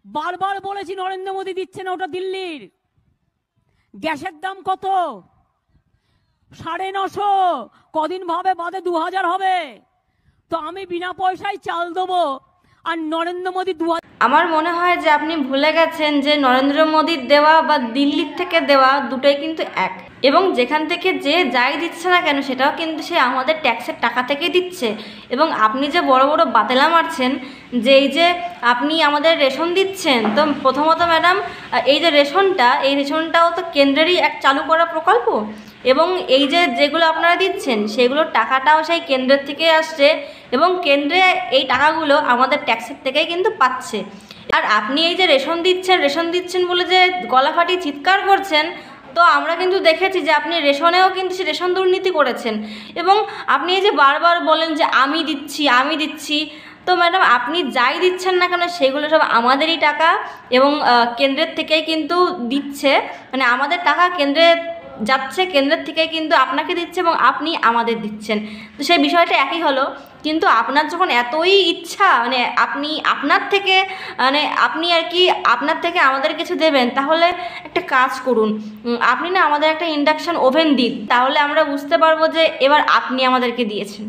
বারবার বলেছি নরেন্দ্র মোদী দিচ্ছে না, ওটা দিল্লির। গ্যাসের দাম কত? 950। কদিন ভাবে বাদে 2000 হবে। তো আমি বিনা পয়সায় চাল দেবো, আর নরেন্দ্র মোদী 2000। আমার মনে হয় যে আপনি ভুলে গেছেন যে নরেন্দ্র মোদীর দেওয়া বা দিল্লির থেকে দেওয়া দুটোই কিন্তু এক, এবং যেখান থেকে যে যাই দিচ্ছে না কেন সেটাও কিন্তু সে আমাদের ট্যাক্সের টাকা থেকেই দিচ্ছে। এবং আপনি যে বড় বড় বাতেলা মারছেন যে এই যে আপনি আমাদের রেশন দিচ্ছেন, তো প্রথমত ম্যাডাম এই যে রেশনটাও তো কেন্দ্রেরই এক চালু করা প্রকল্প, এবং এই যে যেগুলো আপনারা দিচ্ছেন সেগুলোর টাকাটাও সেই কেন্দ্রের থেকে আসছে, এবং কেন্দ্রে এই টাকাগুলো আমাদের ট্যাক্সের থেকেই কিন্তু পাচ্ছে। আর আপনি এই যে রেশন দিচ্ছেন বলে যে গলা ফাটিয়ে চিৎকার করছেন, তো আমরা কিন্তু দেখেছি যে আপনি রেশনেও কিন্তু সে রেশন দুর্নীতি করেছেন। এবং আপনি এই যে বারবার বলেন যে আমি দিচ্ছি, তো ম্যাডাম আপনি যাই দিচ্ছেন না কেন সেগুলো সব আমাদেরই টাকা, এবং কেন্দ্রের থেকেই কিন্তু দিচ্ছে, মানে আমাদের টাকা কেন্দ্রে যাচ্ছে, কেন্দ্রের থেকে কিন্তু আপনাকে দিচ্ছে এবং আপনি আমাদের দিচ্ছেন। তো সেই বিষয়টা একই হলো। কিন্তু আপনার যখন এতই ইচ্ছা, মানে আপনার থেকে আপনি আর কি আপনার থেকে আমাদের কিছু দেবেন, তাহলে একটা কাজ করুন, আপনি না আমাদের একটা ইন্ডাকশান ওভেন দিন, তাহলে আমরা বুঝতে পারবো যে এবার আপনি আমাদেরকে দিয়েছেন।